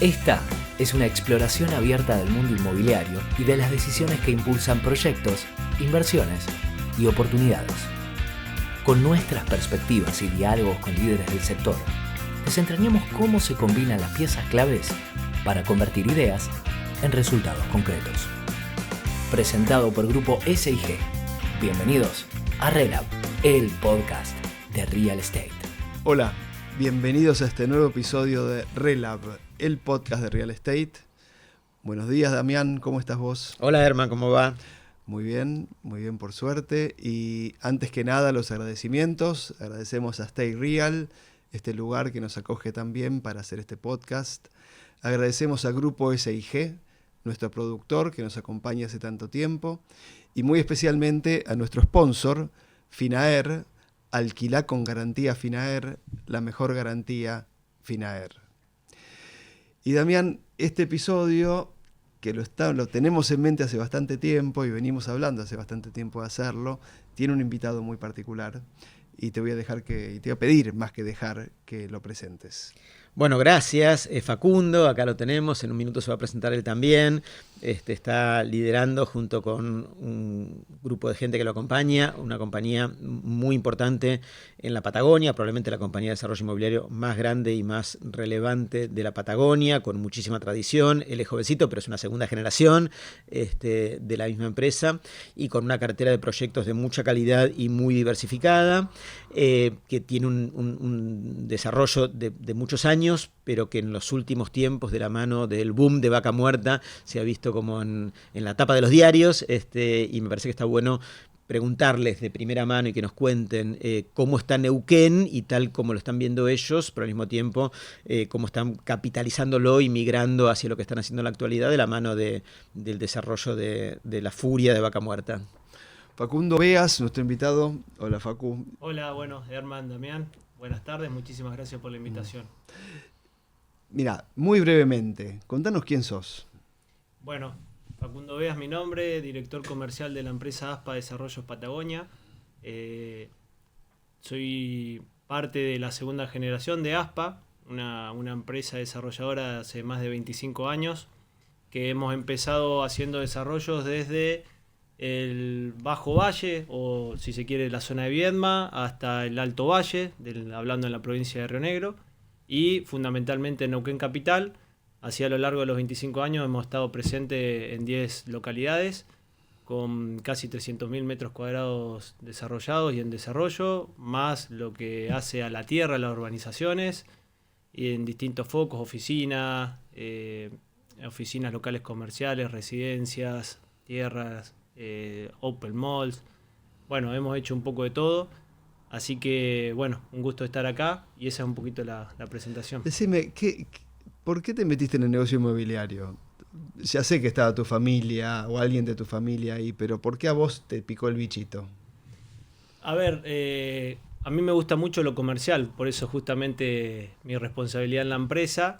Esta es una exploración abierta del mundo inmobiliario y de las decisiones que impulsan proyectos, inversiones y oportunidades. Con nuestras perspectivas y diálogos con líderes del sector, desentrañamos cómo se combinan las piezas claves para convertir ideas en resultados concretos. Presentado por Grupo S&G. Bienvenidos a RELAB, el podcast de Real Estate. Hola, bienvenidos a este nuevo episodio de RELAB, el podcast de Real Estate. Buenos días, Damián, ¿cómo estás vos? Hola, Herman, ¿cómo va? Muy bien por suerte. Y antes que nada, los agradecimientos. Agradecemos a Stay Real, este lugar que nos acoge tan bien para hacer este podcast. Agradecemos a Grupo S&G, nuestro productor que nos acompaña hace tanto tiempo. Y muy especialmente a nuestro sponsor, Finaer. Alquilá con garantía Finaer, la mejor garantía Finaer. Y Damián, este episodio, que lo tenemos en mente hace bastante tiempo y venimos hablando hace bastante tiempo de hacerlo, tiene un invitado muy particular y te voy a pedir más que dejar que lo presentes. Bueno, gracias. Facundo, acá lo tenemos, en un minuto se va a presentar él también. Está liderando junto con un grupo de gente que lo acompaña, una compañía muy importante en la Patagonia, probablemente la compañía de desarrollo inmobiliario más grande y más relevante de la Patagonia, con muchísima tradición. Él es jovencito, pero es una segunda generación de la misma empresa y con una cartera de proyectos de mucha calidad y muy diversificada, que tiene un desarrollo de muchos años, pero que en los últimos tiempos, de la mano del boom de Vaca Muerta, se ha visto como en la tapa de los diarios, y me parece que está bueno preguntarles de primera mano y que nos cuenten cómo está Neuquén y tal como lo están viendo ellos, pero al mismo tiempo cómo están capitalizándolo y migrando hacia lo que están haciendo en la actualidad de la mano del desarrollo de la furia de Vaca Muerta. Facundo Beas, nuestro invitado. Hola, Facu. Hola, bueno, Herman, Damián. Buenas tardes, muchísimas gracias por la invitación. Mira, muy brevemente, contanos quién sos. Bueno, Facundo Beas mi nombre, director comercial de la empresa ASPA Desarrollos Patagonia. Soy parte de la segunda generación de ASPA, una empresa desarrolladora de hace más de 25 años, que hemos empezado haciendo desarrollos desde el Bajo Valle, o si se quiere la zona de Viedma, hasta el Alto Valle, hablando en la provincia de Río Negro, y fundamentalmente en Neuquén Capital. Así a lo largo de los 25 años hemos estado presentes en 10 localidades, con casi 300.000 metros cuadrados desarrollados y en desarrollo, más lo que hace a la tierra, a las urbanizaciones, y en distintos focos, oficinas locales comerciales, residencias, tierras, open malls. Bueno, hemos hecho un poco de todo, así que bueno, un gusto estar acá y esa es un poquito la presentación. Decime, ¿por qué te metiste en el negocio inmobiliario? Ya sé que estaba tu familia o alguien de tu familia ahí, pero ¿por qué a vos te picó el bichito? A ver, a mí me gusta mucho lo comercial, por eso justamente mi responsabilidad en la empresa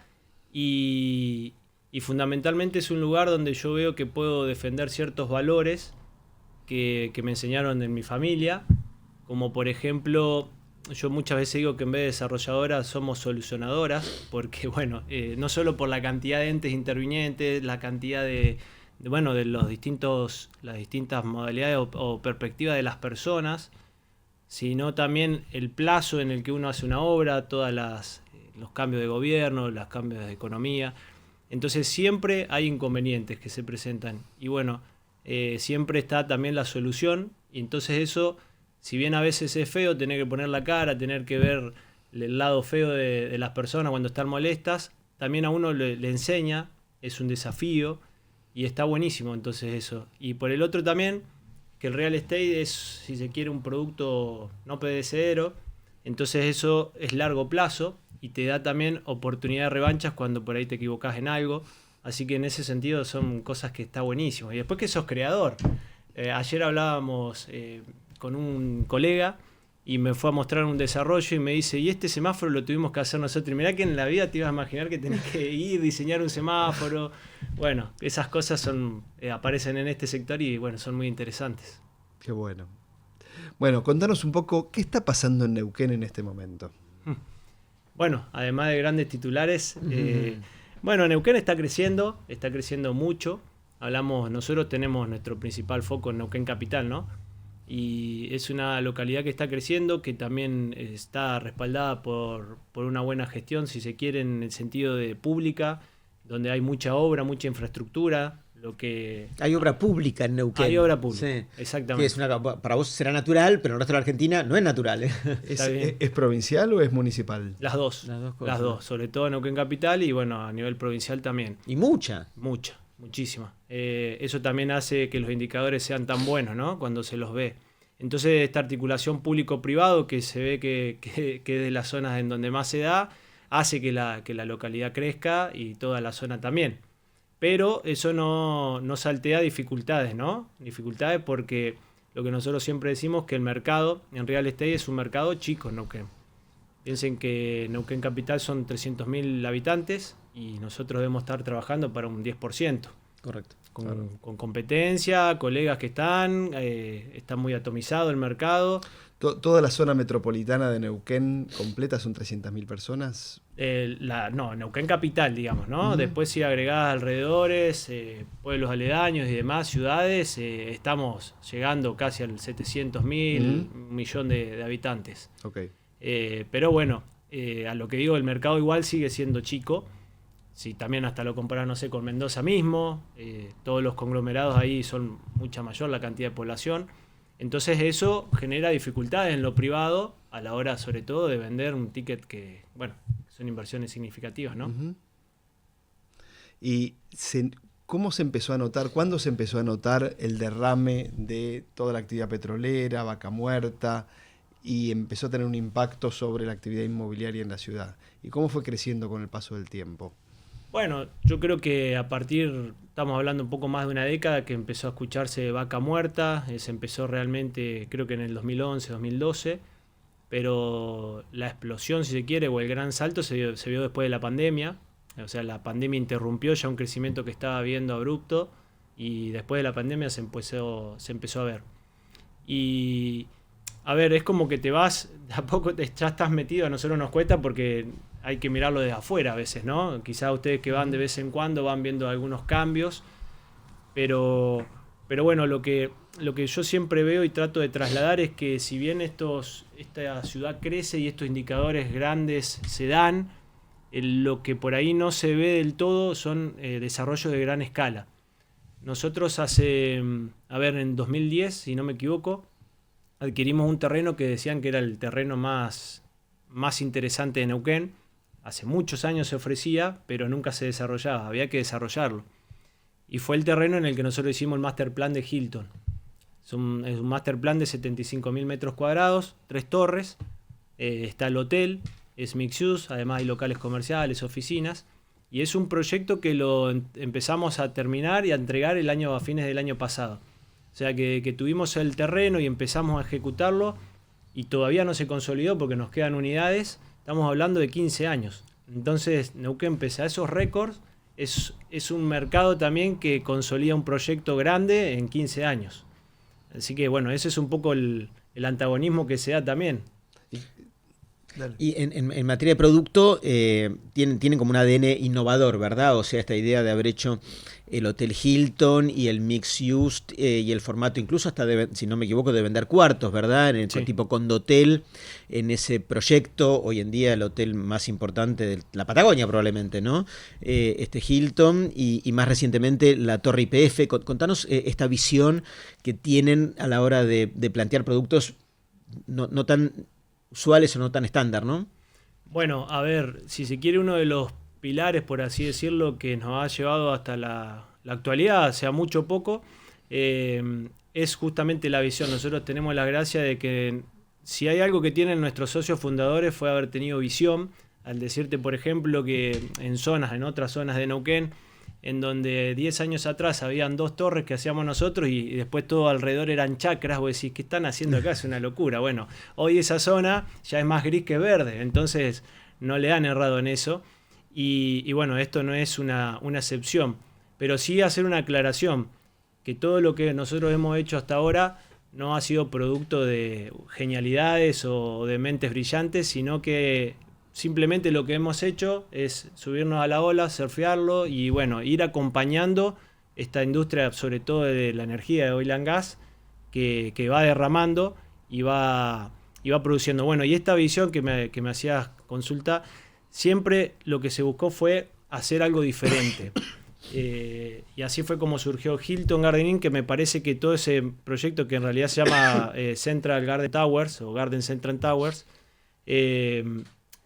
y fundamentalmente es un lugar donde yo veo que puedo defender ciertos valores que me enseñaron en mi familia, como por ejemplo, yo muchas veces digo que en vez de desarrolladoras somos solucionadoras, porque bueno, no solo por la cantidad de entes intervinientes, la cantidad de las distintas modalidades o perspectivas de las personas, sino también el plazo en el que uno hace una obra, todos los cambios de gobierno, los cambios de economía. Entonces siempre hay inconvenientes que se presentan y bueno, siempre está también la solución y entonces eso, si bien a veces es feo tener que poner la cara, tener que ver el lado feo de las personas cuando están molestas, también a uno le enseña, es un desafío y está buenísimo entonces eso. Y por el otro también, que el real estate es, si se quiere, un producto no perecedero, entonces eso es largo plazo y te da también oportunidad de revanchas cuando por ahí te equivocás en algo. Así que en ese sentido son cosas que está buenísimo. Y después que sos creador. Ayer hablábamos con un colega y me fue a mostrar un desarrollo y me dice, y este semáforo lo tuvimos que hacer nosotros. Y mirá que en la vida te ibas a imaginar que tenés que ir, diseñar un semáforo. Bueno, esas cosas aparecen en este sector y bueno, son muy interesantes. Qué bueno. Bueno, contanos un poco, ¿qué está pasando en Neuquén en este momento? Bueno, además de grandes titulares, Bueno, Neuquén está creciendo mucho. Nosotros tenemos nuestro principal foco en Neuquén Capital, ¿no? Y es una localidad que está creciendo, que también está respaldada por una buena gestión, si se quiere, en el sentido de pública, donde hay mucha obra, mucha infraestructura. Hay obra pública en Neuquén. Hay obra pública, sí. Exactamente. Para vos será natural, pero en el resto de la Argentina no es natural. ¿Es provincial o es municipal? Las dos. Las dos, sobre todo en Neuquén Capital y bueno, a nivel provincial también. Y muchísima. Eso también hace que los indicadores sean tan buenos, ¿no? Cuando se los ve. Entonces, esta articulación público-privado que se ve que es de las zonas en donde más se da, hace que la localidad crezca y toda la zona también. Pero eso no saltea dificultades, ¿no? Dificultades porque lo que nosotros siempre decimos que el mercado en real estate es un mercado chico en Neuquén. Piensen que Neuquén Capital son 300.000 habitantes y nosotros debemos estar trabajando para un 10%. Correcto. Con competencia, colegas que está muy atomizado el mercado. ¿Toda la zona metropolitana de Neuquén completa son 300.000 personas? Neuquén Capital, digamos, ¿no? Después si agregás alrededores, pueblos aledaños y demás, ciudades, estamos llegando casi al 700.000, un millón de habitantes. Okay. Pero bueno, a lo que digo, el mercado igual sigue siendo chico. Si también hasta lo comparas, no sé, con Mendoza mismo, todos los conglomerados ahí son mucha mayor la cantidad de población. Entonces eso genera dificultades en lo privado a la hora, sobre todo, de vender un ticket que, bueno, son inversiones significativas, ¿no? Uh-huh. ¿Y cómo se empezó a notar, cuándo se empezó a notar el derrame de toda la actividad petrolera, Vaca Muerta, y empezó a tener un impacto sobre la actividad inmobiliaria en la ciudad? ¿Y cómo fue creciendo con el paso del tiempo? Bueno, yo creo que estamos hablando un poco más de una década que empezó a escucharse Vaca Muerta, se empezó realmente creo que en el 2011, 2012, pero la explosión, si se quiere, o el gran salto se vio después de la pandemia. O sea, la pandemia interrumpió ya un crecimiento que estaba viendo abrupto y después de la pandemia se empezó a ver. Y, a ver, es como que te vas, de a poco ya estás metido, a nosotros nos cuesta porque hay que mirarlo desde afuera a veces, ¿no? Quizás ustedes que van de vez en cuando van viendo algunos cambios, pero bueno, lo que yo siempre veo y trato de trasladar es que si bien esta ciudad crece y estos indicadores grandes se dan, lo que por ahí no se ve del todo son desarrollos de gran escala. Nosotros en 2010, si no me equivoco, adquirimos un terreno que decían que era el terreno más interesante de Neuquén. Hace muchos años se ofrecía, pero nunca se desarrollaba, había que desarrollarlo. Y fue el terreno en el que nosotros hicimos el master plan de Hilton. Es un master plan de 75.000 metros cuadrados, 3 torres, está el hotel, es mixed use, además hay locales comerciales, oficinas, y es un proyecto que lo empezamos a terminar y a entregar a fines del año pasado. O sea que tuvimos el terreno y empezamos a ejecutarlo y todavía no se consolidó porque nos quedan unidades. Estamos hablando de 15 años. Entonces, Neuquén, pese a esos récords, es un mercado también que consolida un proyecto grande en 15 años. Así que, bueno, ese es un poco el antagonismo que se da también. Y en materia de producto, tienen como un ADN innovador, ¿verdad? O sea, esta idea de haber hecho el Hotel Hilton y el Mixed Use y el formato incluso hasta, si no me equivoco, de vender cuartos, ¿verdad? En el tipo condotel, en ese proyecto, hoy en día el hotel más importante de la Patagonia probablemente, ¿no? Hilton y más recientemente la Torre YPF. Contanos esta visión que tienen a la hora de plantear productos no tan usuales o no tan estándar, ¿no? Bueno, a ver, si se quiere, uno de los pilares, por así decirlo, que nos ha llevado hasta la actualidad, sea mucho o poco, es justamente la visión. Nosotros tenemos la gracia de que si hay algo que tienen nuestros socios fundadores fue haber tenido visión, al decirte, por ejemplo, que en otras zonas de Neuquén, en donde 10 años atrás habían 2 torres que hacíamos nosotros y después todo alrededor eran chacras, vos decís, ¿qué están haciendo acá? Es una locura. Bueno, hoy esa zona ya es más gris que verde, entonces no le han errado en eso. Y bueno, esto no es una excepción, pero sí hacer una aclaración, que todo lo que nosotros hemos hecho hasta ahora no ha sido producto de genialidades o de mentes brillantes, sino que simplemente lo que hemos hecho es subirnos a la ola, surfearlo y bueno, ir acompañando esta industria, sobre todo de la energía de oil and gas, que va derramando y va produciendo. Bueno, y esta visión que me hacías consulta, siempre lo que se buscó fue hacer algo diferente. Y así fue como surgió Hilton Garden Inn, que me parece que todo ese proyecto, que en realidad se llama Central Garden Towers o Garden Central Towers,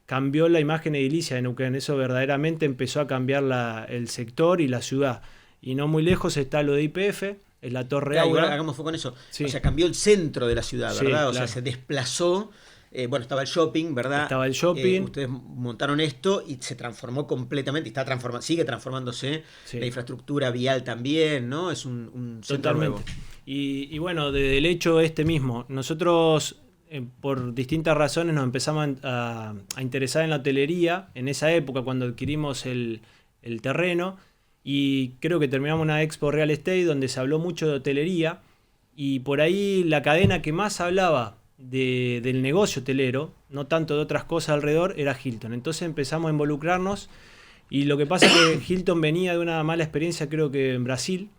cambió la imagen edilicia de Neuquén. Eso verdaderamente empezó a cambiar el sector y la ciudad. Y no muy lejos está lo de YPF, es la Torre Aura. Hagamos foco en eso. Sí. O sea, cambió el centro de la ciudad, ¿verdad? Sí, O claro. sea, se desplazó. Bueno, estaba el shopping, ¿verdad? Estaba el shopping. Ustedes montaron esto y se transformó completamente, y sigue transformándose. Sí. La infraestructura vial también, ¿no? Es un centro nuevo. Y bueno, desde el hecho mismo, nosotros por distintas razones nos empezamos a interesar en la hotelería en esa época cuando adquirimos el terreno, y creo que terminamos una expo real estate donde se habló mucho de hotelería, y por ahí la cadena que más hablaba del negocio hotelero, no tanto de otras cosas alrededor, era Hilton. Entonces empezamos a involucrarnos, y lo que pasa es que Hilton venía de una mala experiencia, creo que en Brasil,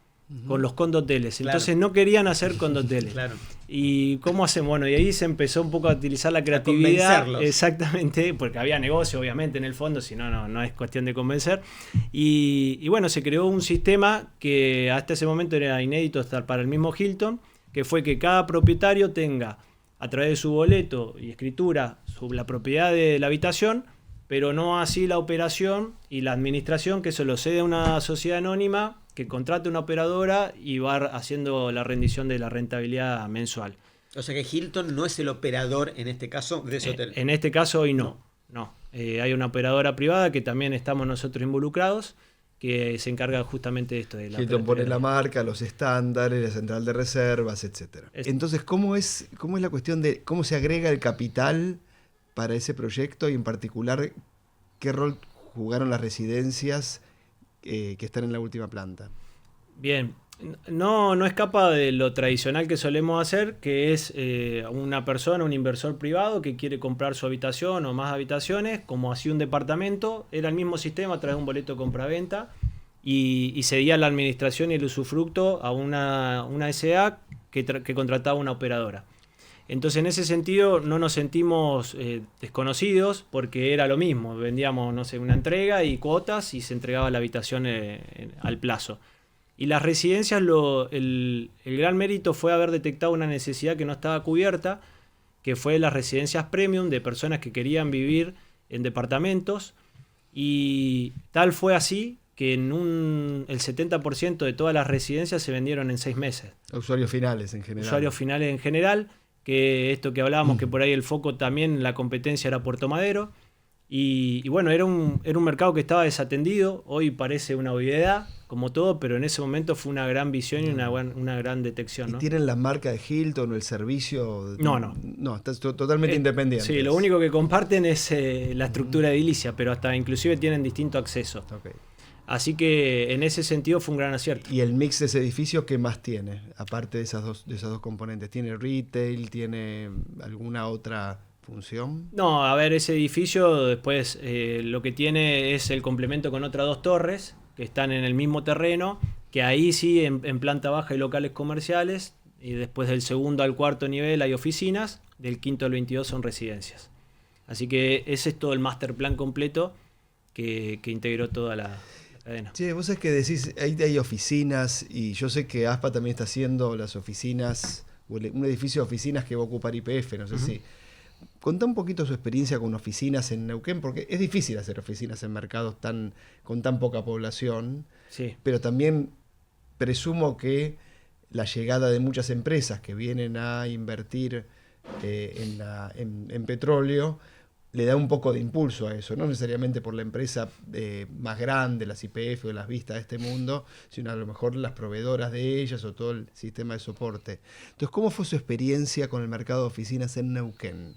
con los condoteles. Entonces Claro. no querían hacer condoteles. Claro. ¿Y cómo hacemos? Bueno, y ahí se empezó un poco a utilizar la creatividad. convencerlos. Exactamente, porque había negocio, obviamente, en el fondo, si no, no es cuestión de convencer. Y bueno, se creó un sistema que hasta ese momento era inédito hasta para el mismo Hilton, que fue que cada propietario tenga, a través de su boleto y escritura, la propiedad de la habitación, pero no así la operación y la administración, que eso lo cede a una sociedad anónima que contrate una operadora y va haciendo la rendición de la rentabilidad mensual. O sea que Hilton no es el operador, en este caso, de ese hotel. En este caso hoy no. Hay una operadora privada que también estamos nosotros involucrados, que se encarga justamente de esto. De la Hilton pone la marca, los estándares, la central de reservas, etc. Entonces, ¿cómo es la cuestión de cómo se agrega el capital para ese proyecto, y en particular qué rol jugaron las residencias que están en la última planta? Bien, no escapa de lo tradicional que solemos hacer, que es una persona, un inversor privado que quiere comprar su habitación o más habitaciones, como hacía un departamento, era el mismo sistema a través de un boleto de compra-venta, y cedía la administración y el usufructo a una SA que contrataba una operadora. Entonces, en ese sentido, no nos sentimos desconocidos, porque era lo mismo. Vendíamos, no sé, una entrega y cuotas, y se entregaba la habitación al plazo. Y las residencias, el gran mérito fue haber detectado una necesidad que no estaba cubierta, que fue las residencias premium de personas que querían vivir en departamentos. Y tal fue así que el 70% de todas las residencias se vendieron en 6 meses. Usuarios finales en general. Usuarios finales en general, que esto que hablábamos, que por ahí el foco también, la competencia era Puerto Madero. Y bueno, era un mercado que estaba desatendido. Hoy parece una obviedad, como todo, pero en ese momento fue una gran visión y una gran detección, ¿no? ¿Y tienen la marca de Hilton o el servicio? No. No, está totalmente independiente. Sí, lo único que comparten es la estructura edilicia, pero hasta inclusive tienen distinto acceso. Okay. Así que en ese sentido fue un gran acierto. ¿Y el mix de ese edificio qué más tiene? Aparte de esas dos componentes. ¿Tiene retail? ¿Tiene alguna otra función? No, a ver, ese edificio después lo que tiene es el complemento con otras 2 torres que están en el mismo terreno, que ahí sí en planta baja hay locales comerciales, y después del segundo al cuarto nivel hay oficinas, del quinto al 22 son residencias. Así que ese es todo el master plan completo que integró toda la cadena. Sí, vos es que decís, hay oficinas, y yo sé que ASPA también está haciendo las oficinas, un edificio de oficinas que va a ocupar YPF, no sé si. Contá un poquito su experiencia con oficinas en Neuquén, porque es difícil hacer oficinas en mercados con tan poca población, Sí. pero también presumo que la llegada de muchas empresas que vienen a invertir en petróleo le da un poco de impulso a eso, no necesariamente por la empresa más grande, las YPF o las Vistas de este mundo, sino a lo mejor las proveedoras de ellas o todo el sistema de soporte. Entonces, ¿cómo fue su experiencia con el mercado de oficinas en Neuquén?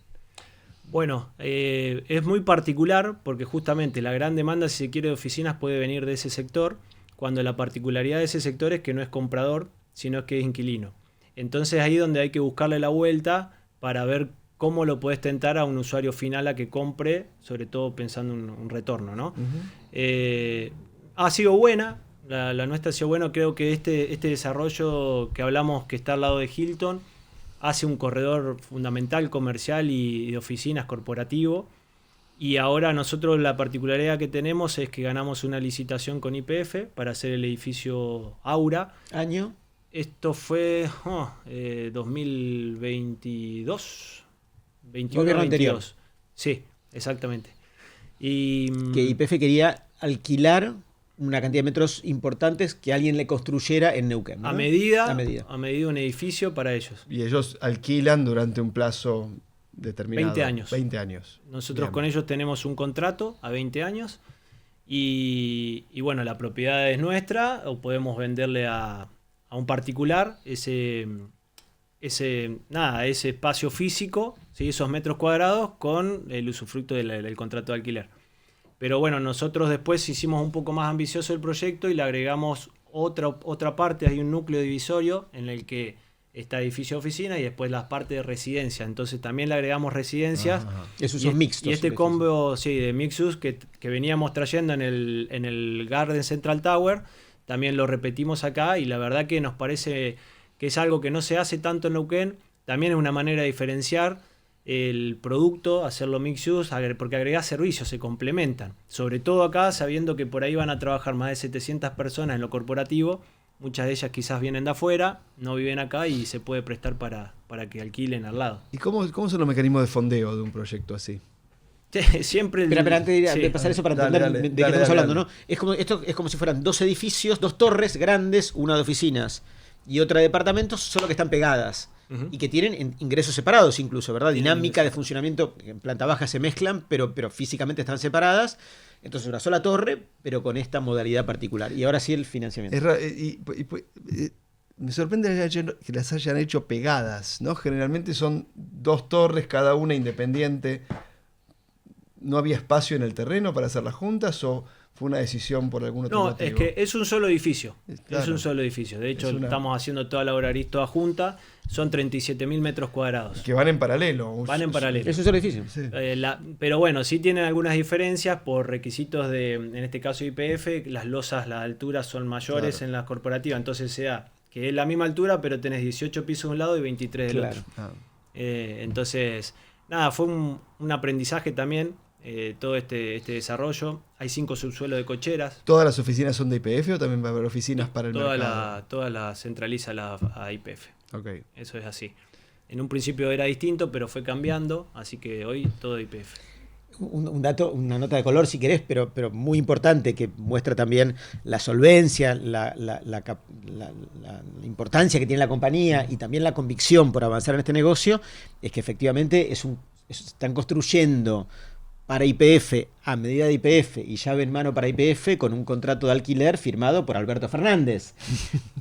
Bueno, es muy particular porque justamente la gran demanda, si se quiere, de oficinas puede venir de ese sector, cuando la particularidad de ese sector es que no es comprador, sino que es inquilino. Entonces ahí es donde hay que buscarle la vuelta para ver cómo lo podés tentar a un usuario final a que compre, sobre todo pensando en un retorno, ¿no? Ha sido buena, la nuestra ha sido buena. Creo que este desarrollo que hablamos, que está al lado de Hilton, hace un corredor fundamental comercial y de oficinas corporativo. Y ahora nosotros la particularidad que tenemos es que ganamos una licitación con YPF para hacer el edificio Aura. ¿Año? Esto fue 2022. 21, Gobierno 22. anterior. Sí, exactamente. Y Que YPF quería alquilar una cantidad de metros importantes que alguien le construyera en Neuquén, ¿no? a medida un edificio para ellos. Y ellos alquilan durante un plazo determinado. 20 años. 20 años. Nosotros Bien. con ellos tenemos un contrato a 20 años y bueno, la propiedad es nuestra o podemos venderle a un particular ese espacio físico, ¿sí? Esos metros cuadrados con el usufructo del contrato de alquiler. Pero bueno, nosotros después hicimos un poco más ambicioso el proyecto y le agregamos otra parte. Hay un núcleo divisorio en el que está edificio de oficina y después las partes de residencia. Entonces también le agregamos residencias. Esos son mixtos. Y este combo de mixus que veníamos trayendo en el Garden Central Tower, también lo repetimos acá y la verdad que nos parece que es algo que no se hace tanto en Neuquén. También es una manera de diferenciar el producto, hacerlo mixed use, porque agregás servicios, se complementan. Sobre todo acá, sabiendo que por ahí van a trabajar más de 700 personas en lo corporativo, muchas de ellas quizás vienen de afuera, no viven acá y se puede prestar para que alquilen al lado. ¿Y cómo son los mecanismos de fondeo de un proyecto así? Siempre Pero antes de pasar eso para entender de qué estamos hablando, ¿no? Esto es como si fueran dos edificios, dos torres grandes, una de oficinas y otra de departamentos, solo que están pegadas. Y que tienen ingresos separados incluso, ¿verdad? Dinámica de funcionamiento, en planta baja se mezclan, pero físicamente están separadas. Entonces una sola torre, pero con esta modalidad particular. Y ahora sí el financiamiento. Me sorprende que las hayan hecho pegadas, ¿no? Generalmente son dos torres, cada una independiente. ¿No había espacio en el terreno para hacerlas juntas o fue una decisión por algún otro motivo? Es que es un solo edificio. Claro. Es un solo edificio. De hecho, estamos haciendo toda la obra toda junta. Son 37.000 metros cuadrados. Que van en paralelo. Van en paralelo. Es un solo edificio. Sí. Pero bueno, sí tienen algunas diferencias por requisitos en este caso IPF. Las losas, las alturas son mayores, claro, en las corporativas. Entonces sea que es la misma altura, pero tenés 18 pisos de un lado y 23 del otro. Entonces, nada, fue un aprendizaje también. Todo este desarrollo. Hay 5 subsuelos de cocheras. ¿Todas las oficinas son de YPF o también va a haber oficinas para el mercado? Toda la centraliza a YPF. Okay. Eso es así. En un principio era distinto, pero fue cambiando, así que hoy todo YPF. Un dato, una nota de color si querés, pero muy importante, que muestra también la solvencia, la importancia que tiene la compañía y también la convicción por avanzar en este negocio, es que efectivamente están construyendo para YPF, a medida de YPF y llave en mano para YPF, con un contrato de alquiler firmado por Alberto Fernández,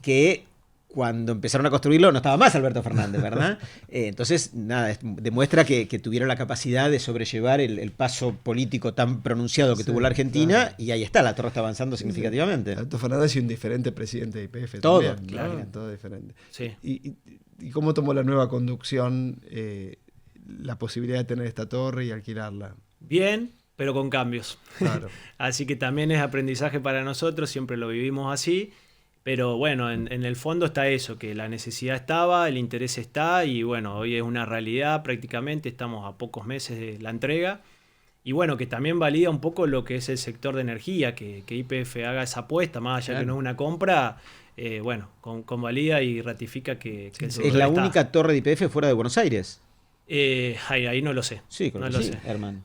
que cuando empezaron a construirlo no estaba más Alberto Fernández, ¿verdad? Entonces, nada, demuestra que tuvieron la capacidad de sobrellevar el paso político tan pronunciado que tuvo la Argentina, claro, y ahí está, la torre está avanzando significativamente. Alberto Fernández y un diferente presidente de YPF todo, también, claro, ¿no? Todo diferente. Sí. ¿Y cómo tomó la nueva conducción la posibilidad de tener esta torre y alquilarla? Bien, pero con cambios. Claro. Así que también es aprendizaje para nosotros, siempre lo vivimos así, pero bueno, en el fondo está eso, que la necesidad estaba, el interés está y bueno, hoy es una realidad prácticamente, estamos a pocos meses de la entrega y bueno, que también valida un poco lo que es el sector de energía, que YPF haga esa apuesta, más allá, claro, que no es una compra, bueno, convalida y ratifica que el sector es la está. única torre de YPF fuera de Buenos Aires. Ahí no lo sé. Sí, no lo sí, sé. Herman.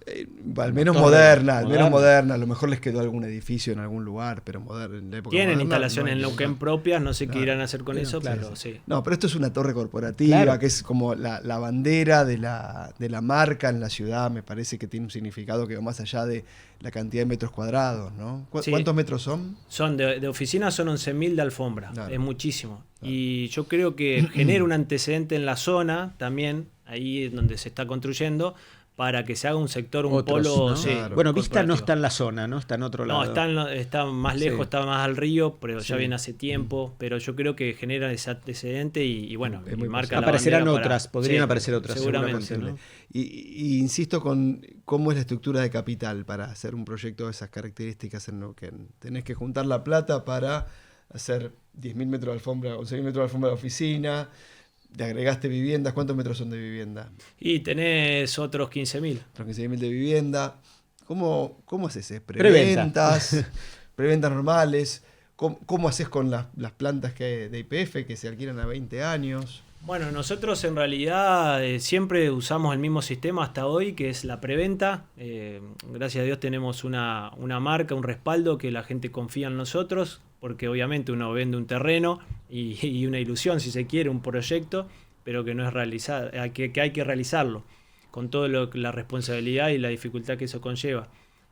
Al menos moderna, a lo mejor les quedó algún edificio en algún lugar, pero moderna, en la época tienen moderna, instalaciones en Neuquén propias, no sé, claro, qué irán a hacer con eso, claro, pero sí. No, pero esto es una torre corporativa, claro, que es como la bandera de la marca en la ciudad, me parece que tiene un significado que va más allá de la cantidad de metros cuadrados, ¿no? Sí. ¿Cuántos metros son? Son de oficina son 11.000 de alfombra, claro, es muchísimo. Claro. Y yo creo que genera un antecedente en la zona también, ahí donde se está construyendo, para que se haga un sector, un Otros, polo. ¿no? Sí, Claro. Bueno, Vista no corporativo. está en la zona, ¿no? Está en otro lado. No, está más lejos, Sí. está más al río, pero ya Sí. viene hace tiempo. Pero yo creo que genera ese antecedente y bueno, Es y muy marca la Aparecerán bandera para- otras, podrían sí, aparecer otras, seguramente. seguramente, ¿no? Y insisto con cómo es la estructura de capital para hacer un proyecto de esas características en Neuquén. Tenés que juntar la plata para hacer 10.000 metros de alfombra, 11.000 metros de alfombra de oficina. Le agregaste viviendas. ¿Cuántos metros son de vivienda? Y tenés otros 15.000. Otros 15.000 de vivienda. ¿Cómo haces? Preventa. Preventas, preventas normales. ¿Cómo haces con las plantas de YPF que se alquilan a 20 años? Bueno, nosotros en realidad siempre usamos el mismo sistema hasta hoy, que es la preventa. Gracias a Dios tenemos una marca, un respaldo que la gente confía en nosotros, porque obviamente uno vende un terreno y una ilusión, si se quiere, un proyecto, pero que no es realizado, que hay que realizarlo, con toda la responsabilidad y la dificultad que eso conlleva.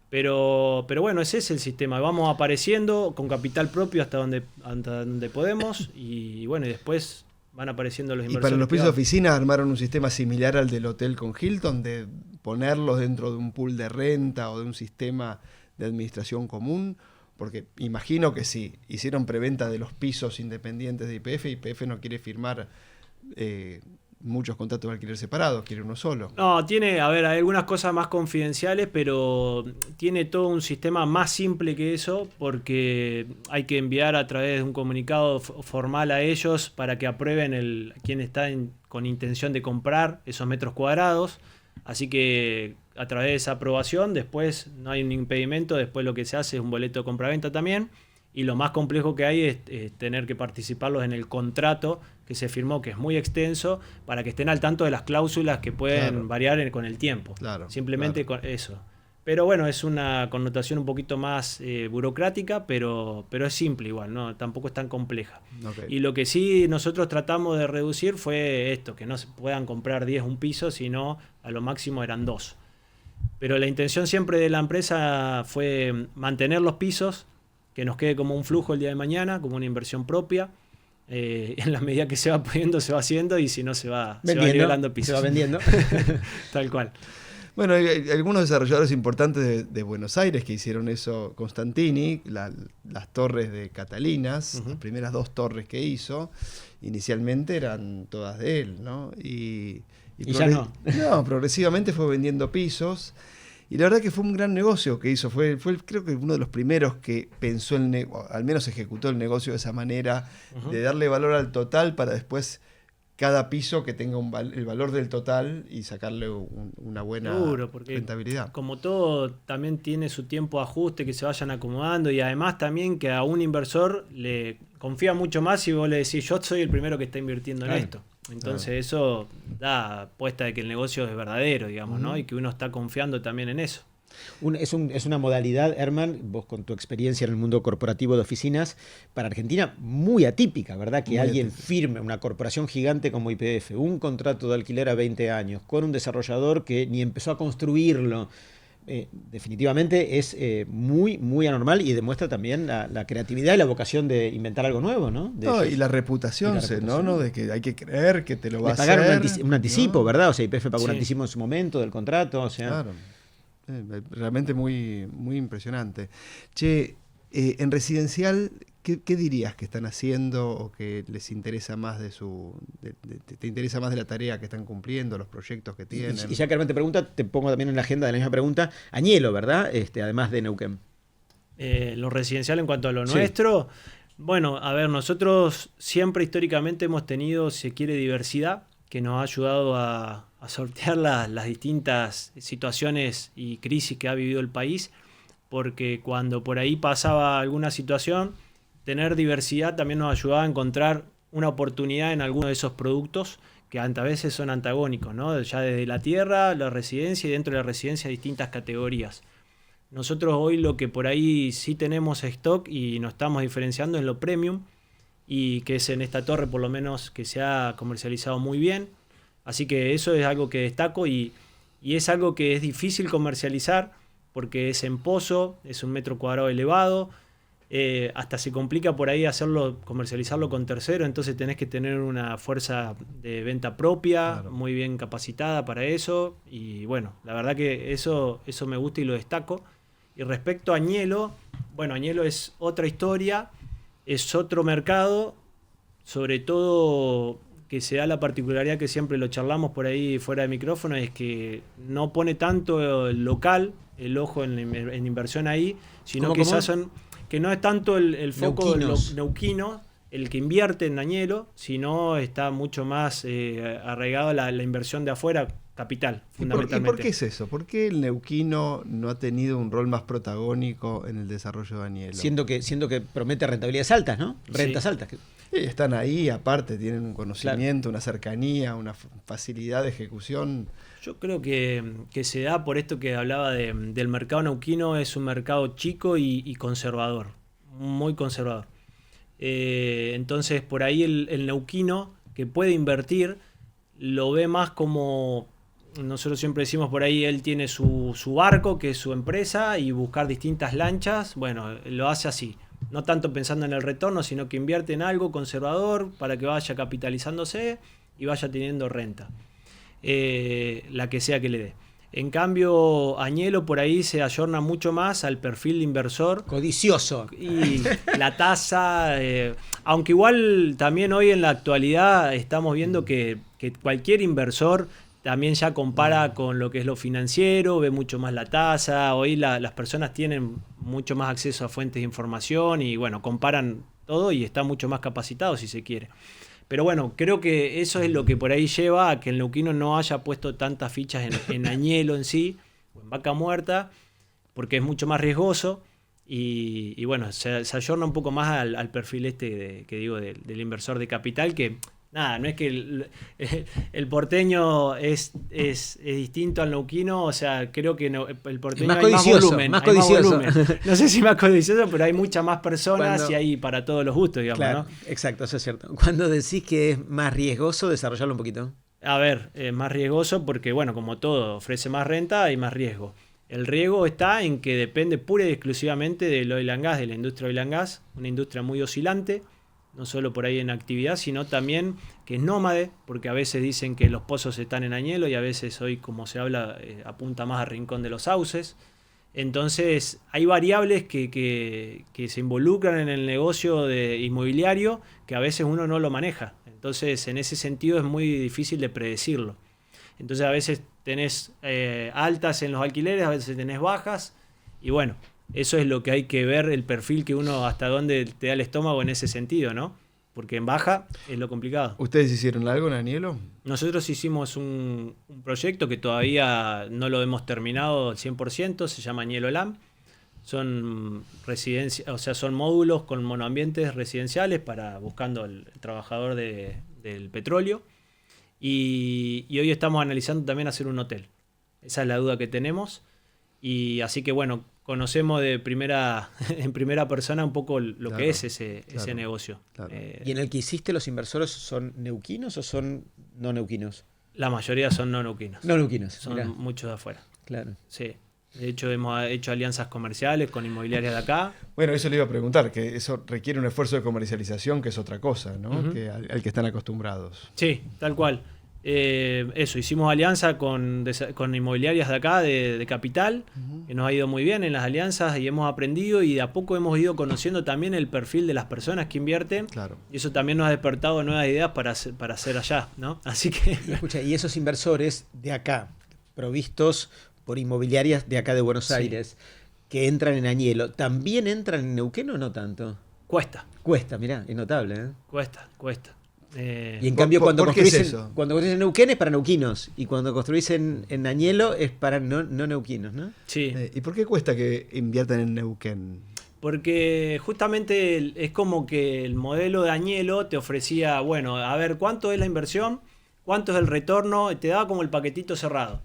Pero bueno, ese es el sistema. Vamos apareciendo con capital propio hasta donde podemos y bueno, y después van apareciendo los Y inversores. para los pisos de privados. oficina armaron un sistema similar al del hotel con Hilton, de ponerlos dentro de un pool de renta o de un sistema de administración común, porque imagino que si hicieron preventa de los pisos independientes de YPF, YPF no quiere firmar muchos contratos de alquiler separados, quiere uno solo. No, hay algunas cosas más confidenciales, pero tiene todo un sistema más simple que eso, porque hay que enviar a través de un comunicado formal a ellos para que aprueben quién está con intención de comprar esos metros cuadrados. Así que a través de esa aprobación, después no hay un impedimento, después lo que se hace es un boleto de compraventa también. Y lo más complejo que hay es tener que participarlos en el contrato que se firmó, que es muy extenso, para que estén al tanto de las cláusulas que pueden Claro. variar con el tiempo. Claro, Simplemente claro. con eso. Pero bueno, es una connotación un poquito más burocrática, pero es simple igual, ¿no? Tampoco es tan compleja. Ok. Y lo que sí nosotros tratamos de reducir fue esto, que no se puedan comprar 10 un piso, sino a lo máximo eran 2. Pero la intención siempre de la empresa fue mantener los pisos, que nos quede como un flujo el día de mañana, como una inversión propia. En la medida que se va pudiendo, se va haciendo, y si no, se va nivelando pisos. Se va vendiendo. Tal cual. Bueno, hay algunos desarrolladores importantes de Buenos Aires que hicieron eso. Constantini, las torres de Catalinas, las primeras 2 torres que hizo, inicialmente eran todas de él, ¿no? Y ya no. No, progresivamente fue vendiendo pisos. Y la verdad que fue un gran negocio que hizo. Fue creo que uno de los primeros que pensó al menos ejecutó el negocio de esa manera, de darle valor al total para después cada piso que tenga el valor del total y sacarle una buena Seguro, porque rentabilidad. como todo, también tiene su tiempo de ajuste, que se vayan acomodando, y además también que a un inversor le confía mucho más si vos le decís, yo soy el primero que está invirtiendo en Claro. esto. Entonces eso da apuesta de que el negocio es verdadero, digamos, ¿no? Y que uno está confiando también en eso. Es una modalidad, Herman, vos con tu experiencia en el mundo corporativo de oficinas, para Argentina muy atípica, ¿verdad? Que Muy alguien atípica. firme, una corporación gigante como YPF, un contrato de alquiler a 20 años con un desarrollador que ni empezó a construirlo. Definitivamente es muy, muy anormal y demuestra también la creatividad y la vocación de inventar algo nuevo, ¿no? De No, ellos. y la reputación, Y la reputación. ¿no? De que hay que creer que te lo va Le a pagaron hacer. un anticipo, ¿no? ¿verdad? O sea, YPF pagó un Sí. anticipo en su momento del contrato, o sea... Claro. Realmente muy, muy impresionante. Che, en residencial, ¿qué dirías que están haciendo o que les interesa más te interesa más de la tarea que están cumpliendo, los proyectos que tienen? Y ya que Herman te pregunta, te pongo también en la agenda de la misma pregunta, Añelo, ¿verdad? Además de Neuquén. Lo residencial en cuanto a lo Sí. nuestro, bueno, a ver, nosotros siempre históricamente hemos tenido, si se quiere, diversidad, que nos ha ayudado a sortear las distintas situaciones y crisis que ha vivido el país, porque cuando por ahí pasaba alguna situación, tener diversidad también nos ayudaba a encontrar una oportunidad en alguno de esos productos que a veces son antagónicos, ¿no? Ya desde la tierra, la residencia, y dentro de la residencia distintas categorías. Nosotros hoy lo que por ahí sí tenemos stock y nos estamos diferenciando es lo premium, y que es en esta torre por lo menos que se ha comercializado muy bien. Así que eso es algo que destaco, y es algo que es difícil comercializar porque es en pozo, es un metro cuadrado elevado, hasta se complica por ahí comercializarlo con tercero, entonces tenés que tener una fuerza de venta propia, Claro. muy bien capacitada para eso, y bueno, la verdad que eso me gusta y lo destaco. Y respecto a Añelo, bueno, Añelo es otra historia, es otro mercado, sobre todo que se da la particularidad que siempre lo charlamos por ahí fuera de micrófono, es que no pone tanto el local, el ojo en inversión ahí, sino ¿Cómo, quizás cómo? que no es tanto el foco Neuquinos. neuquino el que invierte en Añelo, sino está mucho más arraigado a la inversión de afuera, capital, ¿Y fundamentalmente. por qué es eso? ¿Por qué el neuquino no ha tenido un rol más protagónico en el desarrollo de Añelo? Siendo que promete rentabilidades altas, ¿no? Rentas Sí. altas. Están ahí, aparte, tienen un conocimiento, una cercanía, una facilidad de ejecución. Yo creo que se da por esto que hablaba del mercado neuquino, es un mercado chico y conservador, muy conservador. Entonces, por ahí el neuquino que puede invertir lo ve más como, nosotros siempre decimos por ahí, él tiene su barco, que es su empresa, y buscar distintas lanchas, bueno, lo hace así. No tanto pensando en el retorno, sino que invierte en algo conservador para que vaya capitalizándose y vaya teniendo renta. La que sea que le dé. En cambio, Añelo por ahí se ayorna mucho más al perfil de inversor. Codicioso. Y la tasa, aunque igual también hoy en la actualidad estamos viendo que cualquier inversor también ya compara con lo que es lo financiero, ve mucho más la tasa. Hoy las personas tienen mucho más acceso a fuentes de información y bueno, comparan todo y están mucho más capacitados si se quiere. Pero bueno, creo que eso es lo que por ahí lleva a que el neuquino no haya puesto tantas fichas en Añelo en sí, o en vaca muerta, porque es mucho más riesgoso y bueno, se ayorna un poco más al perfil que digo del inversor de capital, que nada, no es que el porteño es distinto al neuquino, o sea, creo que el porteño Más hay más codicioso, volumen. más hay más codicioso. volumen. No sé si más codicioso, pero hay muchas más personas Cuando- y hay para todos los gustos, digamos, Claro, ¿no? exacto, eso es cierto. Cuando decís que es más riesgoso, desarrollarlo un poquito. A ver, es más riesgoso porque, bueno, como todo, ofrece más renta y más riesgo. El riesgo está en que depende pura y exclusivamente del oil and gas, de la industria oil and gas, una industria muy oscilante, no solo por ahí en actividad, sino también que es nómade, porque a veces dicen que los pozos están en Añelo y a veces hoy, como se habla, apunta más al Rincón de los Sauces. Entonces, hay variables que se involucran en el negocio inmobiliario que a veces uno no lo maneja. Entonces, en ese sentido es muy difícil de predecirlo. Entonces, a veces tenés altas en los alquileres, a veces tenés bajas. Y bueno, eso es lo que hay que ver, el perfil que uno, hasta dónde te da el estómago en ese sentido, ¿no? Porque en baja es lo complicado. ¿Ustedes hicieron algo en Añelo? Nosotros hicimos un proyecto que todavía no lo hemos terminado al 100%, se llama Añelo LAM. Son son módulos con monoambientes residenciales para buscando el trabajador del petróleo. Y hoy estamos analizando también hacer un hotel. Esa es la duda que tenemos. Y así que bueno, conocemos en primera persona un poco lo Claro, que es ese claro, negocio. claro. ¿Y en el que hiciste los inversores son neuquinos o son no neuquinos? La mayoría son no neuquinos. No neuquinos, Son mirá. muchos de afuera. Claro. Sí. De hecho, hemos hecho alianzas comerciales con inmobiliarias de acá. Bueno, eso le iba a preguntar, que eso requiere un esfuerzo de comercialización que es otra cosa, ¿no? Ujú. Que al que están acostumbrados. Sí, tal cual. Eso, hicimos alianza con inmobiliarias de acá, de Capital, que nos ha ido muy bien en las alianzas y hemos aprendido y de a poco hemos ido conociendo también el perfil de las personas que invierten. Claro. Y eso también nos ha despertado nuevas ideas para hacer allá, ¿no? Así que... Y escucha, y esos inversores de acá, provistos por inmobiliarias de acá de Buenos Sí. Aires, que entran en Añelo, ¿también entran en Neuquén o no tanto? Cuesta, Cuesta, mirá, es notable, ¿eh? cuesta. Y en cambio, cuando ¿por qué es construís, eso? cuando construís en Neuquén es para neuquinos, y cuando construís en Añelo es para no neuquinos, ¿no? Sí. ¿Y por qué cuesta que inviertan en Neuquén? Porque justamente es como que el modelo de Añelo te ofrecía, bueno, a ver, ¿cuánto es la inversión? ¿Cuánto es el retorno? Te daba como el paquetito cerrado.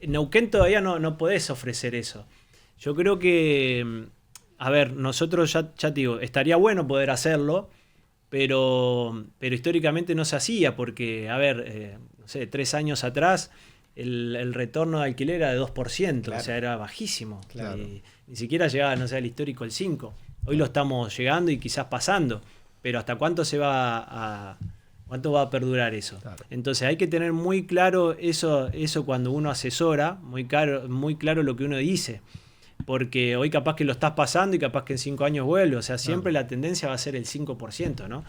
En Neuquén todavía no podés ofrecer eso. Yo creo que, a ver, nosotros ya te digo, estaría bueno poder hacerlo, pero históricamente no se hacía porque, a ver, no sé, 3 años atrás el retorno de alquiler era de 2%, Claro. o sea, era bajísimo. Claro. Y ni siquiera llegaba, no sé, al histórico el 5%. Hoy lo estamos llegando y quizás pasando, pero ¿hasta cuánto cuánto va a perdurar eso? Claro. Entonces hay que tener muy claro eso cuando uno asesora, muy claro lo que uno dice. Porque hoy capaz que lo estás pasando y capaz que en 5 años vuelve. O sea, siempre la tendencia va a ser el 5%, ¿no?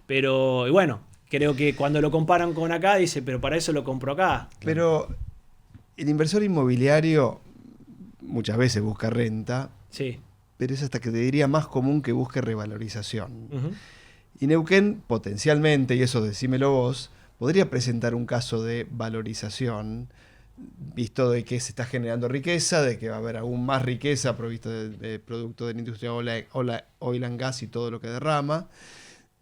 Pero, y bueno, creo que cuando lo comparan con acá, dice, pero para eso lo compro acá. Pero el inversor inmobiliario muchas veces busca renta, Sí. pero es hasta que te diría más común que busque revalorización. Uh-huh. Y Neuquén, potencialmente, y eso decímelo vos, podría presentar un caso de valorización, visto de que se está generando riqueza, de que va a haber aún más riqueza provisto de producto de la industria oil and gas y todo lo que derrama.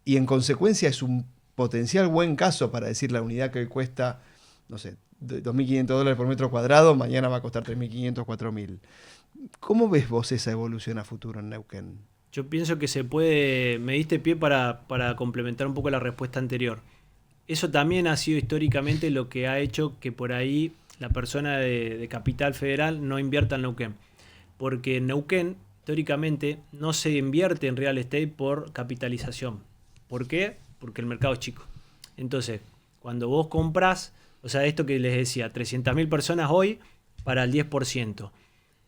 Y en consecuencia es un potencial buen caso para decir la unidad que hoy cuesta, no sé, $2.500 por metro cuadrado, mañana va a costar 3.500, 4.000. ¿Cómo ves vos esa evolución a futuro en Neuquén? Yo pienso que se puede, me diste pie para complementar un poco la respuesta anterior. Eso también ha sido históricamente lo que ha hecho que por ahí la persona de Capital Federal no invierta en Neuquén. Porque en Neuquén, históricamente, no se invierte en real estate por capitalización. ¿Por qué? Porque el mercado es chico. Entonces, cuando vos comprás, o sea, esto que les decía, 300.000 personas hoy para el 10%.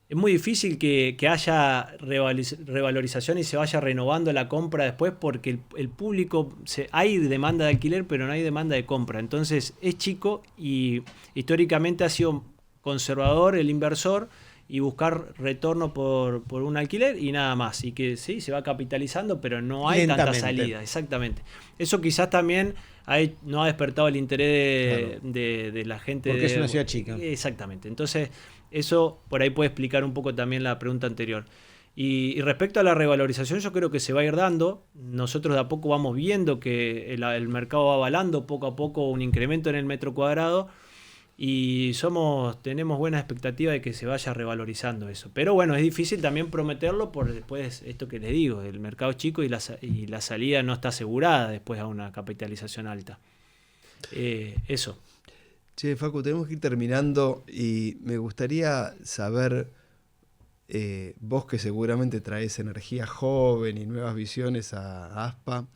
Es muy difícil que haya revalorización y se vaya renovando la compra después porque el público, hay demanda de alquiler pero no hay demanda de compra. Entonces es chico y históricamente ha sido conservador el inversor y buscar retorno por un alquiler y nada más. Y que sí, se va capitalizando pero no hay tanta salida. Exactamente. Eso quizás también no ha despertado el interés de la gente. Porque es una ciudad chica. Exactamente. Entonces eso por ahí puede explicar un poco también la pregunta anterior. Y respecto a la revalorización, yo creo que se va a ir dando. Nosotros de a poco vamos viendo que el mercado va avalando poco a poco un incremento en el metro cuadrado y tenemos buena expectativa de que se vaya revalorizando eso. Pero bueno, es difícil también prometerlo por después esto que les digo, el mercado es chico y la salida no está asegurada después a una capitalización alta. Eso. Che, Facu, tenemos que ir terminando y me gustaría saber, vos que seguramente traes energía joven y nuevas visiones a ASPA,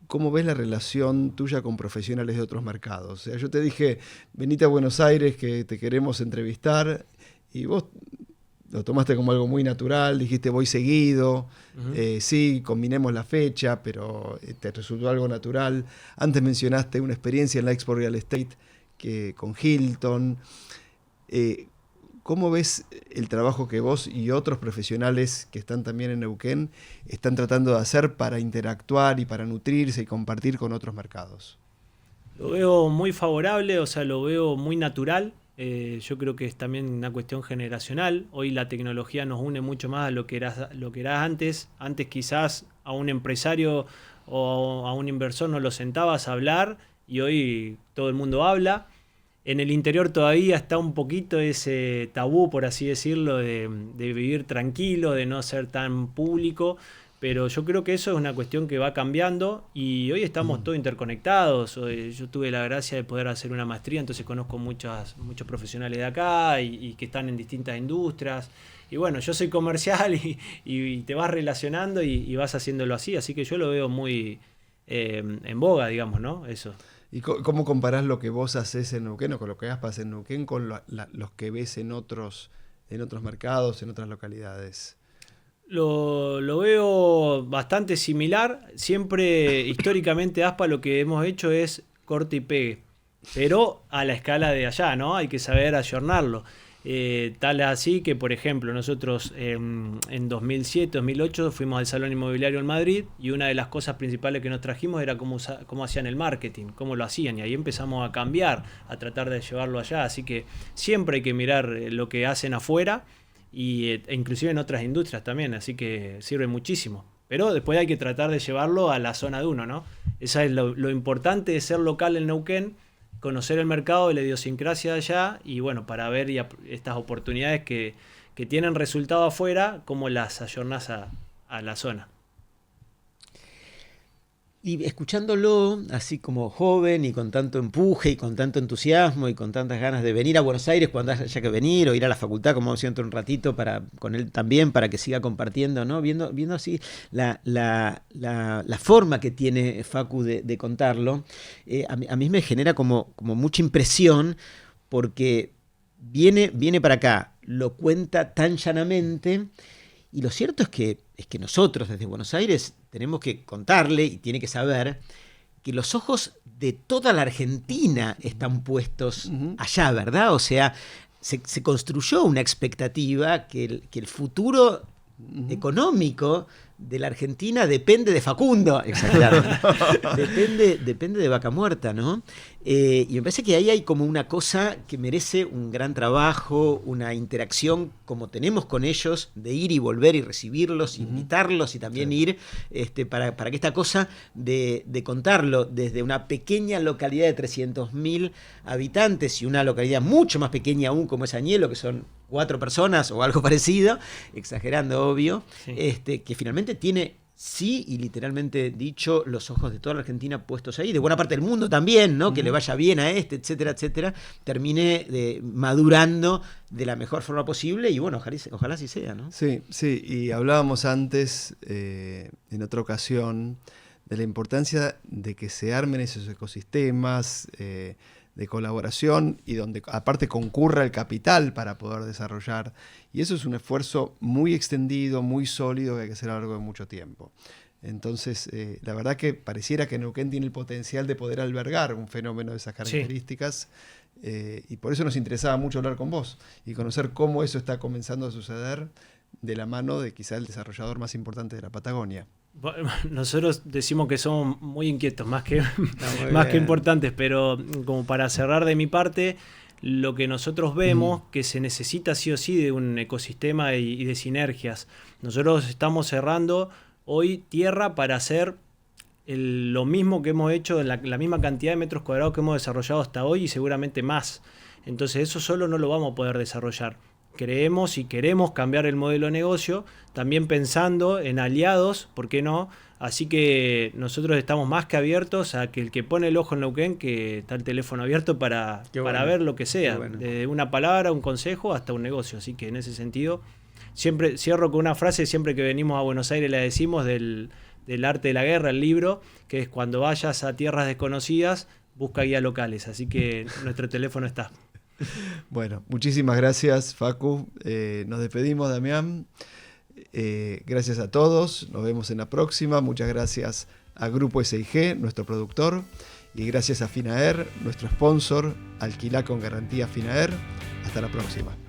¿cómo ves la relación tuya con profesionales de otros mercados? O sea, yo te dije, venite a Buenos Aires que te queremos entrevistar y vos lo tomaste como algo muy natural, dijiste voy seguido, sí, combinemos la fecha, pero te resultó algo natural. Antes mencionaste una experiencia en la Expo Real Estate con Hilton. ¿Cómo ves el trabajo que vos y otros profesionales que están también en Neuquén están tratando de hacer para interactuar y para nutrirse y compartir con otros mercados? Lo veo muy favorable, o sea, lo veo muy natural. Yo creo que es también una cuestión generacional. Hoy la tecnología nos une mucho más a lo que era antes. Antes quizás a un empresario o a un inversor no lo sentabas a hablar y hoy todo el mundo habla. En el interior todavía está un poquito ese tabú, por así decirlo, de vivir tranquilo, de no ser tan público, pero yo creo que eso es una cuestión que va cambiando y hoy estamos todos interconectados. Yo tuve la gracia de poder hacer una maestría, entonces conozco muchos profesionales de acá y que están en distintas industrias. Y bueno, yo soy comercial y te vas relacionando y vas haciéndolo así que yo lo veo muy en boga, digamos, ¿no? Eso. ¿Y cómo comparás lo que vos haces en Neuquén o con lo que ASPA hace en Neuquén con los que ves en otros mercados, en otras localidades? Lo veo bastante similar. Siempre, históricamente, ASPA lo que hemos hecho es corte y pegue, pero a la escala de allá, ¿no? Hay que saber ayornarlo. Tal así que, por ejemplo, nosotros en 2007, 2008 fuimos al Salón Inmobiliario en Madrid y una de las cosas principales que nos trajimos era cómo hacían el marketing, cómo lo hacían, y ahí empezamos a cambiar, a tratar de llevarlo allá. Así que siempre hay que mirar lo que hacen afuera e inclusive en otras industrias también, así que sirve muchísimo. Pero después hay que tratar de llevarlo a la zona de uno, ¿no? Esa es lo importante de ser local en Neuquén, conocer el mercado y la idiosincrasia de allá y bueno, para ver estas oportunidades que tienen resultado afuera, cómo las ayornás a la zona. Y escuchándolo, así como joven y con tanto empuje y con tanto entusiasmo y con tantas ganas de venir a Buenos Aires cuando haya que venir, o ir a la facultad, como siento un ratito, con él también, para que siga compartiendo, ¿no? Viendo así la forma que tiene Facu de contarlo, a mí me genera como mucha impresión, porque viene para acá, lo cuenta tan llanamente. Y lo cierto es que nosotros desde Buenos Aires tenemos que contarle y tiene que saber que los ojos de toda la Argentina están puestos allá, ¿verdad? O sea, se construyó una expectativa que el futuro económico de la Argentina depende de Facundo, exagerado. depende de Vaca Muerta, ¿no? Y me parece que ahí hay como una cosa que merece un gran trabajo, una interacción como tenemos con ellos, de ir y volver y recibirlos, invitarlos y también ir para que esta cosa de contarlo desde una pequeña localidad de 300.000 habitantes y una localidad mucho más pequeña aún como es Añelo, que son 4 personas o algo parecido, exagerando, obvio, sí. Que finalmente tiene, sí, y literalmente dicho, los ojos de toda la Argentina puestos ahí, de buena parte del mundo también, ¿no? Que le vaya bien a etcétera, etcétera, termine madurando de la mejor forma posible, y bueno, ojalá así sea, ¿no? Sí, y hablábamos antes, en otra ocasión, de la importancia de que se armen esos ecosistemas de colaboración y donde aparte concurra el capital para poder desarrollar. Y eso es un esfuerzo muy extendido, muy sólido, que hay que hacer a lo largo de mucho tiempo. Entonces, la verdad que pareciera que Neuquén tiene el potencial de poder albergar un fenómeno de esas características, y por eso nos interesaba mucho hablar con vos y conocer cómo eso está comenzando a suceder de la mano de quizá el desarrollador más importante de la Patagonia. Nosotros decimos que somos muy inquietos, más que importantes, pero como para cerrar de mi parte, lo que nosotros vemos que se necesita sí o sí de un ecosistema y de sinergias. Nosotros estamos cerrando hoy tierra para hacer lo mismo que hemos hecho, la misma cantidad de metros cuadrados que hemos desarrollado hasta hoy y seguramente más. Entonces eso solo no lo vamos a poder desarrollar. Creemos y queremos cambiar el modelo de negocio, también pensando en aliados, ¿por qué no? Así que nosotros estamos más que abiertos a que el que pone el ojo en Neuquén, que está el teléfono abierto para ver lo que sea, desde una palabra, un consejo, hasta un negocio. Así que en ese sentido, siempre cierro con una frase, siempre que venimos a Buenos Aires la decimos, del arte de la guerra, el libro, que es: cuando vayas a tierras desconocidas, busca guías locales. Así que nuestro teléfono está. Bueno, muchísimas gracias, Facu. Nos despedimos, Damián. Gracias a todos. Nos vemos en la próxima. Muchas gracias a Grupo SIG, nuestro productor. Y gracias a Finaer, nuestro sponsor. Alquilá con garantía Finaer. Hasta la próxima.